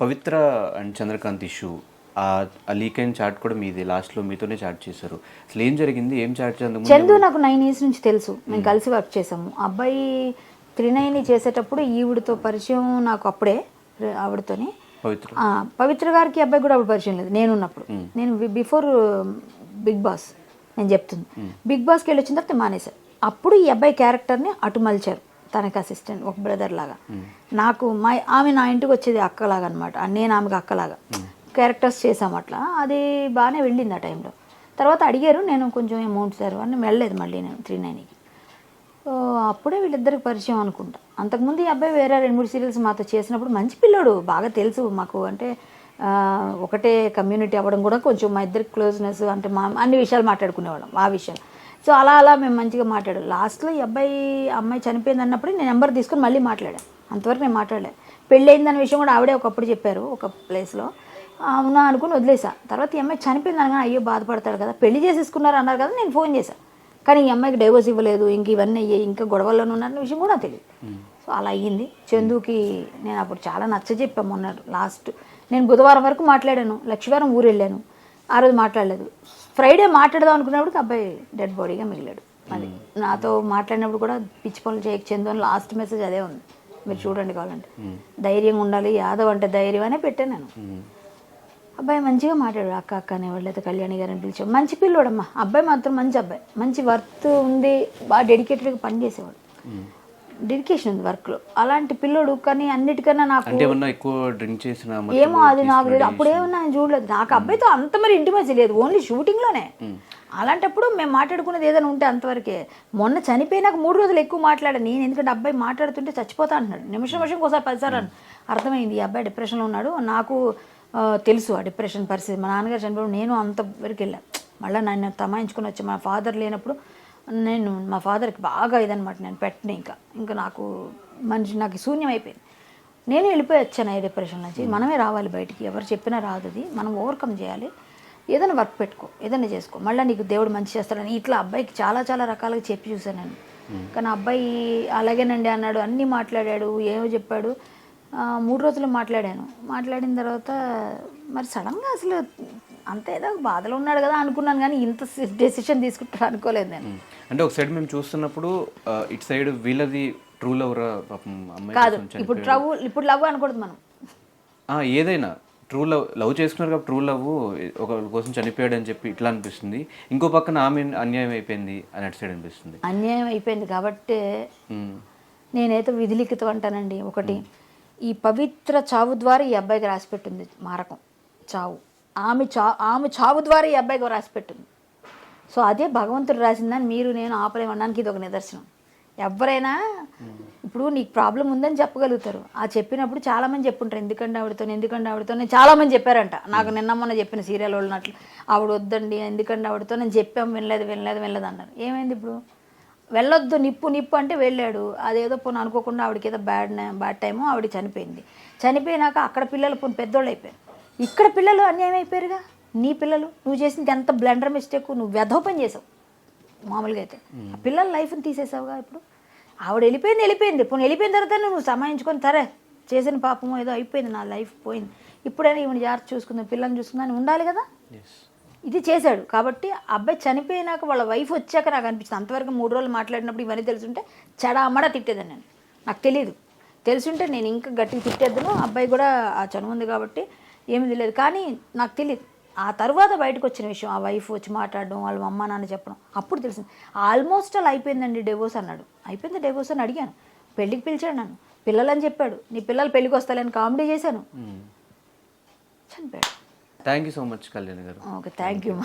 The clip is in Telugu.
పవిత్ర అండ్ చంద్రకాంత్ ఇష్యూ, ఆ లీక్ అయిన చాట్ కూడా మీది, లాస్ట్లో మీతోనే చాట్ చేశారు. అసలు ఏం జరిగింది, ఏం చాట్ చేద్దాం? చందు నాకు 9 years నుంచి తెలుసు, మేము కలిసి వర్క్ చేసాము. అబ్బాయి 39 చేసేటప్పుడు ఈవిడతో పరిచయం నాకు అప్పుడే, ఆవిడతోని. పవిత్ర గారికి అబ్బాయి కూడా అప్పుడు పరిచయం లేదు నేనున్నప్పుడు. నేను బిఫోర్ బిగ్ బాస్ నేను చెప్తుంది. బిగ్ బాస్కి వెళ్ళి వచ్చిన తర్వాత మానేశారు. అప్పుడు ఈ అబ్బాయి క్యారెక్టర్ని అటు మలిచారు, తనకి అసిస్టెంట్, ఒక బ్రదర్ లాగా. నాకు ఆమె నా ఇంటికి వచ్చేది అక్కలాగా అనమాట, నేను ఆమెకు అక్కలాగా క్యారెక్టర్స్ చేసాము అట్లా. అది బాగానే వెళ్ళింది ఆ టైంలో. తర్వాత అడిగారు, నేను కొంచెం అమౌంట్ సార్ అని వెళ్ళలేదు మళ్ళీ నేను 39కి. సో అప్పుడే వీళ్ళిద్దరికి పరిచయం అనుకుంటా. అంతకుముందు ఈ అబ్బాయి వేరే 2-3 సీరియల్స్ మాతో చేసినప్పుడు మంచి పిల్లోడు, బాగా తెలుసు మాకు. అంటే ఒకటే కమ్యూనిటీ అవ్వడం కూడా కొంచెం మా ఇద్దరికి క్లోజ్నెస్, అంటే మా అన్ని విషయాలు మాట్లాడుకునేవాళ్ళం ఆ విషయాలు. సో అలా మేము మంచిగా మాట్లాడాం. లాస్ట్లో ఈ అమ్మాయి చనిపోయింది అన్నప్పుడు నేను నెంబర్ తీసుకొని మళ్ళీ మాట్లాడాను. అంతవరకు నేను మాట్లాడలేదు. పెళ్ళి అయిందన్న విషయం కూడా ఆవిడే ఒకప్పుడు చెప్పారు ఒక ప్లేస్లో. అవునా అనుకుని వదిలేసా. తర్వాత ఈ అమ్మాయి చనిపోయింది అనగా అయ్యో బాధపడతాడు కదా, పెళ్లి చేసేసుకున్నారు అన్నారు కదా, నేను ఫోన్ చేశాను. కానీ ఈ అమ్మాయికి డైవర్స్ ఇవ్వలేదు, ఇంక ఇవన్నీ అయ్యాయి, ఇంకా గొడవల్లోనే ఉన్నారన్న విషయం కూడా తెలియదు. సో అలా అయ్యింది. చందుకి నేను అప్పుడు చాలా నచ్చజెప్పాను. మొన్న లాస్ట్ నేను బుధవారం వరకు మాట్లాడాను, లక్ష్మీవారం ఊరు వెళ్ళాను, ఆ రోజు మాట్లాడలేదు. ఫ్రైడే మాట్లాడదాం అనుకున్నప్పుడు అబ్బాయి డెడ్ బాడీగా మిగిలాడు. అది నాతో మాట్లాడినప్పుడు కూడా పిచ్చి పనులు చేయక చందు అని లాస్ట్ మెసేజ్ అదే ఉంది, మీరు చూడండి కావాలంటే. ధైర్యంగా ఉండాలి, యాదవ్ అంటే ధైర్యం అనే పెట్టాను నేను. అబ్బాయి మంచిగా మాట్లాడాడు, అక్క అక్క అనేవాళ్ళు, అయితే కళ్యాణి గారిని పిలిచాడు. మంచి పిల్లోడమ్మా అబ్బాయి, మాత్రం మంచి అబ్బాయి, మంచి వర్త్ ఉంది, బాగా డెడికేటెడ్గా పని చేసేవాడు, డెడికేషన్ ఉంది వర్క్లో. అలాంటి పిల్లోడు. కానీ అన్నిటికన్నా నాకు ఏమో అది నాకు లేదు, అప్పుడు ఏమన్నా నేను చూడలేదు. నాకు అబ్బాయితో అంత మరి ఇంటిమేసి లేదు, ఓన్లీ షూటింగ్లోనే. అలాంటప్పుడు మేము మాట్లాడుకునేది ఏదైనా ఉంటే అంతవరకే. మొన్న చనిపోయినాక 3 రోజులు ఎక్కువ మాట్లాడాను నేను, ఎందుకంటే అబ్బాయి మాట్లాడుతుంటే చచ్చిపోతా అంటున్నాడు. నిమిషంకి ఒకసారి 10 సార్లు అర్థమైంది ఈ అబ్బాయి డిప్రెషన్లో ఉన్నాడు. నాకు తెలుసు ఆ డిప్రెషన్ పరిస్థితి. మా నాన్నగారు చనిపోయినప్పుడు నేను అంతవరకు వెళ్ళాను. మళ్ళీ నన్ను తమాయించుకొని వచ్చి మా ఫాదర్ లేనప్పుడు నేను మా ఫాదర్కి బాగా ఇదనమాట, నేను పెట్టిన ఇంకా నాకు నాకు శూన్యం అయిపోయింది. నేను వెళ్ళిపోయి వచ్చాను ఈ డిప్రెషన్ నుంచి. మనమే రావాలి బయటికి, ఎవరు చెప్పినా రాదు, అది మనం ఓవర్కమ్ చేయాలి. ఏదైనా వర్క్ పెట్టుకో, ఏదైనా చేసుకో, మళ్ళీ నీకు దేవుడు మంచి చేస్తాడని ఇట్లా అబ్బాయికి చాలా చాలా రకాలుగా చెప్పి చూశాను నేను. కానీ అబ్బాయి అలాగేనండి అన్నాడు, అన్నీ మాట్లాడాడు, ఏమో చెప్పాడు. 3 రోజులు మాట్లాడాను. మాట్లాడిన తర్వాత మరి సడన్గా అసలు అంత ఏదో బాధలో ఉన్నాడు కదా అనుకున్నాను, కానీ ఇంత డెసిషన్ తీసుకుంటారు అనుకోలేదు నేను. అంటే ఒక సైడ్ మేము చూస్తున్నప్పుడు ఇటు సైడ్ వీళ్ళది ట్రూ లవ్ కాదు, ఇప్పుడు లవ్ అనకూడదు మనం. ఏదైనా ట్రూ లవ్ చేసుకున్నారు కాబట్టి ట్రూ లవ్ ఒకరి కోసం చనిపోయాడు అని చెప్పి ఇట్లా అనిపిస్తుంది. ఇంకో పక్కన ఆమె అన్యాయం అయిపోయింది అని అటు సైడ్ అనిపిస్తుంది. అన్యాయం అయిపోయింది కాబట్టి నేనైతే విధిలిఖితం అంటానండి. ఒకటి, ఈ పవిత్ర చావు ద్వారా ఈ అబ్బాయికి రాసిపెట్టింది మారకం, చావు. ఆమె చావు ద్వారా ఈ అబ్బాయికి రాసిపెట్టింది. సో అదే భగవంతుడు రాసిందని మీరు నేను ఆపలేమనడానికి ఇది ఒక నిదర్శనం. ఎవరైనా ఇప్పుడు నీకు ప్రాబ్లం ఉందని చెప్పగలుగుతారు. ఆ చెప్పినప్పుడు చాలామంది చెప్పుంటారు, ఎందుకంటే ఆవిడతో నేను చాలామంది చెప్పారంట. నాకు నిన్న మొన్న చెప్పిన సీరియల్ వాళ్ళనట్లు, ఆవిడ వద్దండి ఎందుకంటే ఆవిడతో నేను చెప్పాము, వినలేదు అన్నారు. ఏమైంది ఇప్పుడు? వెళ్ళొద్దు, నిప్పు అంటే వెళ్ళాడు. అదేదో పోను అనుకోకుండా ఆవిడకి ఏదో బ్యాడ్ టైము, ఆవిడ చనిపోయింది. చనిపోయినాక అక్కడ పిల్లలు పోను పెద్దోళ్ళు అయిపోయారు, ఇక్కడ పిల్లలు అన్యాయం అయిపోయారుగా. నీ పిల్లలు నువ్వు చేసింది ఎంత బ్లండర్ మిస్టేక్, నువ్వు వెధోపని చేసావు మామూలుగా అయితే. ఆ పిల్లల లైఫ్ని తీసేసావుగా. ఇప్పుడు ఆవిడ వెళ్ళిపోయింది. పోనీ వెళ్ళిపోయిన తర్వాత నువ్వు సమాయించుకొని సరే చేసిన పాపము ఏదో అయిపోయింది, నా లైఫ్ పోయింది, ఇప్పుడైనా ఈవిడ జాగ్రత్త చూసుకుందాం, పిల్లల్ని చూసుకుందాం ఉండాలి కదా. ఇది చేశాడు కాబట్టి అబ్బాయి చనిపోయినాక వాళ్ళ వైఫ్ వచ్చాక నాకు అనిపించింది. అంతవరకు 3 రోజులు మాట్లాడినప్పుడు ఇవన్నీ తెలుసుంటే చెడామడా తిట్టేదాన్ని నేను. నాకు తెలియదు, తెలుసుంటే నేను ఇంకా గట్టిగా తిట్టేద్దాను. అబ్బాయి కూడా ఆ చనువు ఉంది కాబట్టి ఏమీ తెలియదు. కానీ నాకు తెలియదు. ఆ తర్వాత బయటకు వచ్చిన విషయం, ఆ వైఫ్ వచ్చి మాట్లాడడం, వాళ్ళ అమ్మ నాన్న చెప్పడం, అప్పుడు తెలిసింది. ఆల్మోస్ట్ అలా అయిపోయిందండి డివోర్స్ అన్నాడు. అయిపోయింది డివోర్స్ అని అడిగాను. పెళ్ళికి పిలిచాడు నన్ను, పిల్లలని చెప్పాడు, నీ పిల్లలు పెళ్ళికి వస్తాలని కామెడీ చేశాను, చనిపోయాడు. Thank you so much Kalyani గారు. Okay, thank you.